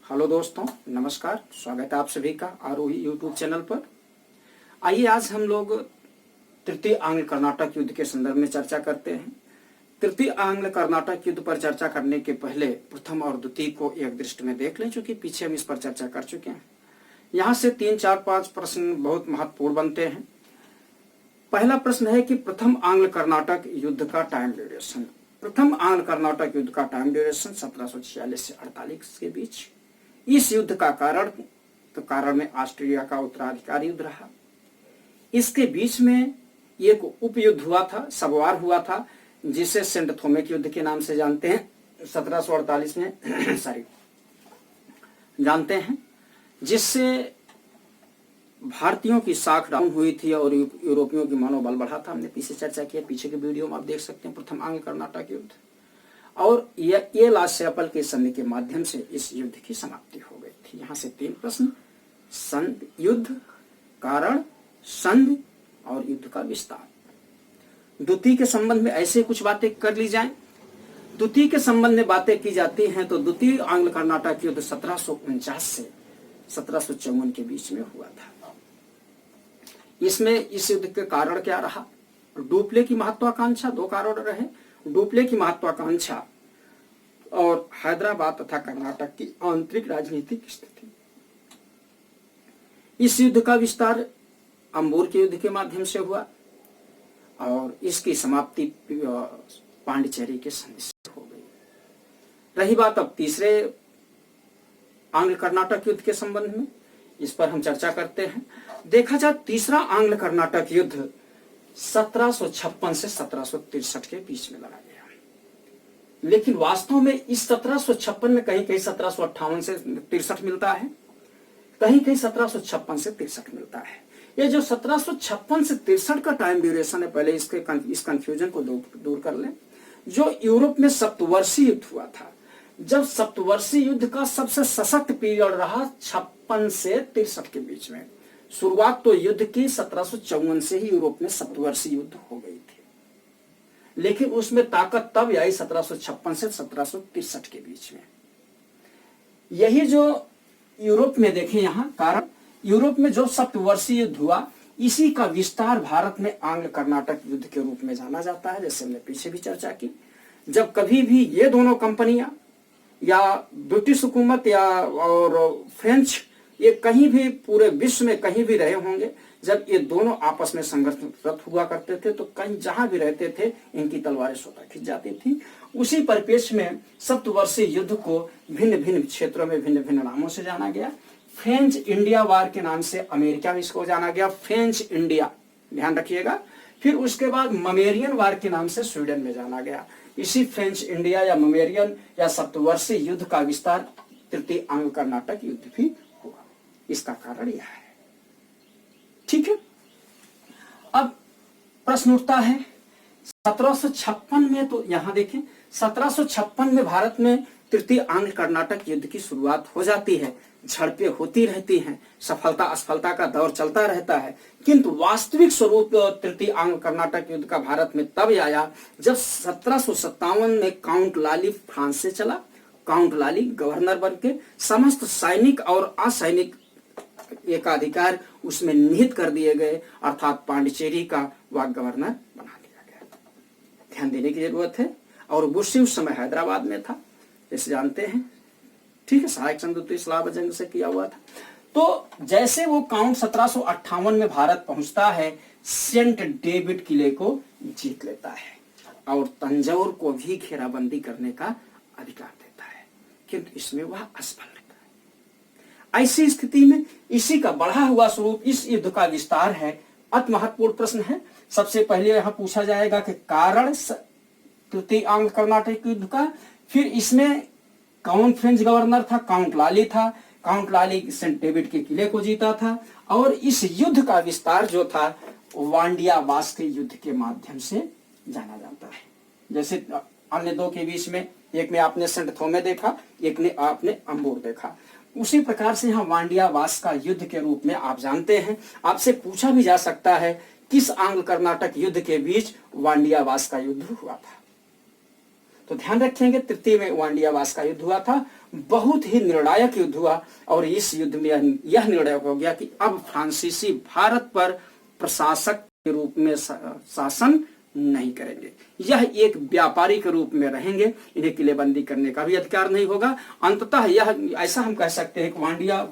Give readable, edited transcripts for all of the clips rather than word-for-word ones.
Hello दोस्तों, नमस्कार। स्वागत है आप सभी का आरोही यूट्यूब चैनल पर। आइए आज हम लोग तृतीय आंग्ल कर्नाटक युद्ध के संदर्भ में चर्चा करते हैं। तृतीय आंग्ल कर्नाटक युद्ध पर चर्चा करने के पहले प्रथम और द्वितीय को एक दृष्टि में देख लें, क्योंकि पीछे हम इस पर चर्चा कर चुके हैं। यहाँ से 3, 4, 5 प्रश्न बहुत महत्वपूर्ण बनते हैं। पहला प्रश्न है कि प्रथम आंग्ल कर्नाटक युद्ध का टाइम ड्यूरेशन। प्रथम आंग्ल कर्नाटक युद्ध का टाइम ड्यूरेशन 1746 से 48 के बीच। इस युद्ध का कारण में ऑस्ट्रिया का उत्तराधिकारी युद्ध रहा। इसके बीच में एक उपयुद्ध हुआ था, सबवार हुआ था, जिसे सेंट थोमे के युद्ध के नाम से जानते हैं। 1748 में जानते हैं, जिससे भारतीयों की साख डाउन हुई थी और यूरोपियों की मनोबल बढ़ा था। हमने पीछे चर्चा किया, पीछे के वीडियो में आप देख सकते हैं प्रथम आंग्ल कर्नाटक युद्ध। और ये लाशैपल के संधि के माध्यम से इस युद्ध की समाप्ति हो गई थी। यहाँ से 3 प्रश्न, संधि, युद्ध, कारण, संधि और युद्ध का विस्तार। द्वितीय के संबंध में ऐसे कुछ बातें कर ली जाएं। द्वितीय के संबंध में बातें की जाती हैं तो द्वितीय आंग्ल कर्नाटक युद्ध 1749 से 1754 के बीच में हुआ था। इसमें इस युद्ध के कारण क्या रहा? डुप्ले की महत्वाकांक्षा। 2 कारण रहे, डुप्ले की महत्वाकांक्षा और हैदराबाद तथा कर्नाटक की आंतरिक राजनीतिक स्थिति। इस युद्ध का विस्तार अंबूर के युद्ध के माध्यम से हुआ और इसकी समाप्ति पांडिचेरी के संधि से हो गई। रही बात अब तीसरे आंग्ल कर्नाटक युद्ध के संबंध में, इस पर हम चर्चा करते हैं। देखा जाए तीसरा आंग्ल कर्नाटक युद्ध 1756 से 1763 के बीच में लड़ा गया, लेकिन वास्तव में इस 1756 में कहीं कहीं 1758 से 63 मिलता है, कहीं कहीं 1756 से 63 मिलता है। ये जो 1756 से 63 का टाइम ड्यूरेशन है, पहले इस कंफ्यूजन को दूर कर लें। जो यूरोप में सप्तवर्षीय युद्ध हुआ था, जब सप्तवर्षीय युद्ध का सबसे सशक्त पीरियड रहा 56 से 63 के बीच में। शुरुआत तो युद्ध की 1754 से ही यूरोप में सप्तवर्षीय युद्ध हो गई थी, लेकिन उसमें ताकत तब आई 1756 से 1763 के बीच में। यही जो यूरोप में देखें यहाँ कारण, यूरोप में जो सप्तवर्षीय युद्ध हुआ, इसी का विस्तार भारत में आंग्ल कर्नाटक युद्ध के रूप में जाना जाता है। जैसे हमने पीछे भी चर्चा की, जब कभी भी ये दोनों कंपनियां या ब्रिटिश हुकूमत या और फ्रेंच, ये कहीं भी पूरे विश्व में कहीं भी रहे होंगे, जब ये दोनों आपस में संघर्षरत हुआ करते थे तो कहीं जहां भी रहते थे इनकी तलवारें स्वतः खिंच जाती थी। उसी परिप्रेक्ष्य में सप्तवर्षीय युद्ध को भिन्न भिन्न क्षेत्रों में भिन्न भिन्न नामों से जाना गया। फ्रेंच इंडिया वार के नाम से अमेरिका में इसको जाना गया, फ्रेंच इंडिया, ध्यान रखिएगा। फिर उसके बाद ममेरियन वार के नाम से स्वीडन में जाना गया। इसी फ्रेंच इंडिया या ममेरियन या सप्तवर्षीय युद्ध का विस्तार तृतीय आंग्ल कर्नाटक युद्ध भी हुआ। इसका कारण यह है। ठीक है, अब प्रश्न उठता है 1756 में, तो यहां देखें 1756 में भारत में तृतीय आंग्ल कर्नाटक युद्ध की शुरुआत हो जाती है। झड़पें होती रहती हैं, सफलता असफलता का दौर चलता रहता है, किंतु वास्तविक स्वरूप तृतीय आंग्ल कर्नाटक युद्ध का भारत में तब आया जब 1757 में काउंट लाली फ्रांस से चला। काउंट लाली गवर्नर बन के समस्त सैनिक और असैनिक एकाधिकार उसमें निहित कर दिए गए, अर्थात पांडिचेरी का वह गवर्नर बना दिया गया। ध्यान देने की जरूरत है। और बुशी उस समय हैदराबाद में था, जैसे जानते हैं। ठीक है, सहायक संयुक्त इस्लाम जंग से किया हुआ था। तो जैसे वो काउंट 1758 में भारत पहुंचता है, सेंट डेविड किले को जीत लेता है और तंजौर को भी घेराबंदी करने का अधिकार देता है, किंतु इसमें वह असफल रहता है। ऐसी स्थिति में इसी का बढ़ा हुआ स्वरूप इस युद्ध का विस्तार है। अति महत्वपूर्ण प्रश्न है। सबसे पहले यहां पूछा जाएगा कि कारण तृतीय आंग्ल कर्नाटक युद्ध का, फिर इसमें कौन फ्रेंच गवर्नर था? काउंट लाली था। काउंट लाली सेंट डेविड के किले को जीता था और इस युद्ध का विस्तार जो था वांडिया वास के युद्ध के माध्यम से जाना जाता है। जैसे अन्य 2 के बीच में, एक में आपने सेंट थोमे देखा, एक ने आपने अंबूर देखा, उसी प्रकार से यहाँ वांडिया वास का युद्ध के रूप में आप जानते हैं। आपसे पूछा भी जा सकता है किस आंग्ल कर्नाटक युद्ध के बीच वांडिया वास का युद्ध हुआ था। तो ध्यान रखेंगे तृतीय में वांडियावास का युद्ध हुआ था बहुत ही निर्णायक युद्ध हुआ और इस युद्ध में यह निर्णय हो गया कि अब फ्रांसीसी भारत पर प्रशासक के रूप में शासन नहीं करेंगे, यह एक व्यापारी के रूप में रहेंगे, इन्हें किलेबंदी करने का भी अधिकार नहीं होगा। अंततः यह ऐसा हम कह सकते हैं कि वांडिया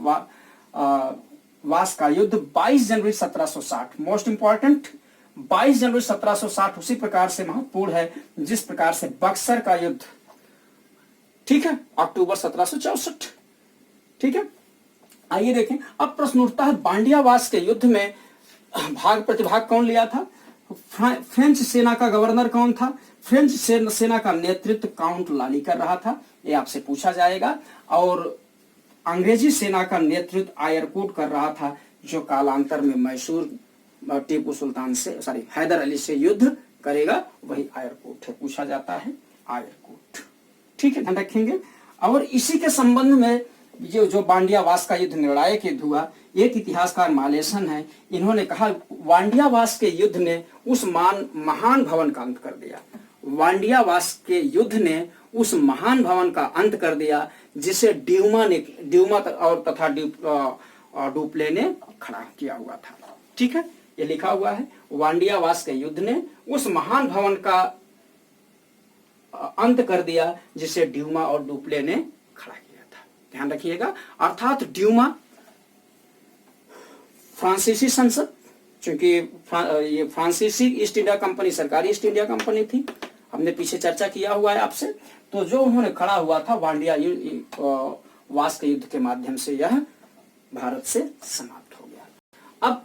वास का युद्ध 22 जनवरी 1760, मोस्ट इंपॉर्टेंट 22 जनवरी 1760 उसी प्रकार से महत्वपूर्ण है जिस प्रकार से बक्सर का युद्ध, ठीक है, अक्टूबर 1764, ठीक है। आइए देखें, अब प्रश्न उठता है बांडियावास के युद्ध में प्रतिभाग कौन लिया था? फ्रेंच सेना का गवर्नर कौन था? फ्रेंच सेना का नेतृत्व काउंट लाली कर रहा था, ये आपसे पूछा जाएगा। और अंग्रेजी सेना का नेतृत्व आयरकूट कर रहा था, जो कालांतर में मैसूर टीपू सुल्तान से हैदर अली से युद्ध करेगा, वही आयरकूट है, पूछा जाता है आयरकूट, ठीक है, ध्यान रखेंगे। और इसी के संबंध में जो बांडियावास का युद्ध निर्णायक युद्ध हुआ, एक इतिहासकार मालेसन है, इन्होंने कहा वांडियावास के युद्ध ने उस महान भवन का अंत कर दिया। वांडियावास के युद्ध ने उस महान भवन का अंत कर दिया जिसे ड्यूमा और तथा डुप्ले ने खड़ा किया हुआ था, ठीक है, ये लिखा हुआ है। वांडियावास के युद्ध ने उस महान भवन का अंत कर दिया जिसे ड्यूमा और डुप्ले ने खड़ा किया था, ध्यान रखिएगा। अर्थात ड्यूमा फ्रांसीसी संसद, चूंकि ये फ्रांसीसी ईस्ट इंडिया कंपनी सरकारी ईस्ट इंडिया कंपनी थी, हमने पीछे चर्चा किया हुआ है आपसे, तो जो उन्होंने खड़ा हुआ था वांडिया वास के युद्ध के माध्यम से यह भारत से समाप्त हो गया। अब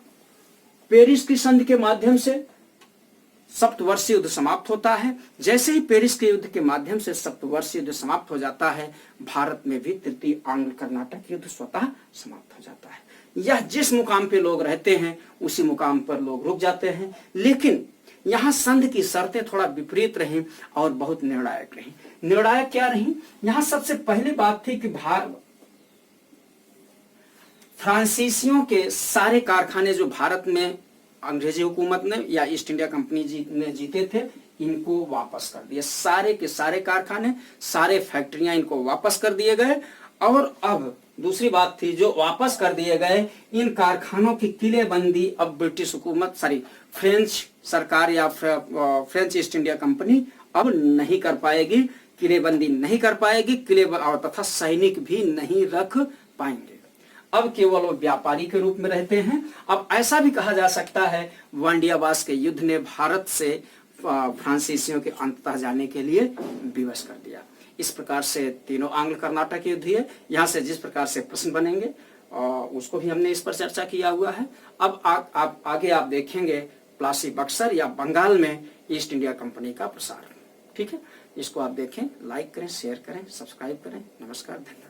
पेरिस की संधि के माध्यम से सप्तवर्षीय युद्ध समाप्त होता है। जैसे ही पेरिस के युद्ध के माध्यम से सप्तवर्षीय युद्ध समाप्त हो जाता है, भारत में भी तृतीय आंग्ल कर्नाटक युद्ध स्वतः समाप्त हो जाता है। यह जिस मुकाम पे लोग रहते हैं उसी मुकाम पर लोग रुक जाते हैं, लेकिन यहाँ संधि की शर्तें थोड़ा विपरीत रही और बहुत निर्णायक रही। निर्णायक क्या रही? यहाँ सबसे पहली बात थी कि फ्रांसीसियों के सारे कारखाने जो भारत में अंग्रेजी हुकूमत ने या ईस्ट इंडिया कंपनी ने जीते थे, इनको वापस कर दिए। सारे के सारे कारखाने, सारे फैक्ट्रियां इनको वापस कर दिए गए। और अब दूसरी बात थी, जो वापस कर दिए गए इन कारखानों की किलेबंदी अब ब्रिटिश हुकूमत फ्रेंच सरकार या फ्रेंच ईस्ट इंडिया कंपनी अब नहीं कर पाएगी, किलेबंदी नहीं कर पाएगी, और तथा सैनिक भी नहीं रख पाएंगे। अब केवल वो व्यापारी के रूप में रहते हैं। अब ऐसा भी कहा जा सकता है वांडियावास के युद्ध ने भारत से फ्रांसीसियों के अंततः जाने के लिए विवश कर दिया। इस प्रकार से तीनों आंग्ल कर्नाटक युद्ध है। यहाँ से जिस प्रकार से प्रश्न बनेंगे उसको भी हमने इस पर चर्चा किया हुआ है। अब आगे आप देखेंगे प्लासी बक्सर या बंगाल में ईस्ट इंडिया कंपनी का प्रसार, ठीक है। इसको आप देखें, लाइक करें, शेयर करें, सब्सक्राइब करें। नमस्कार, धन्यवाद।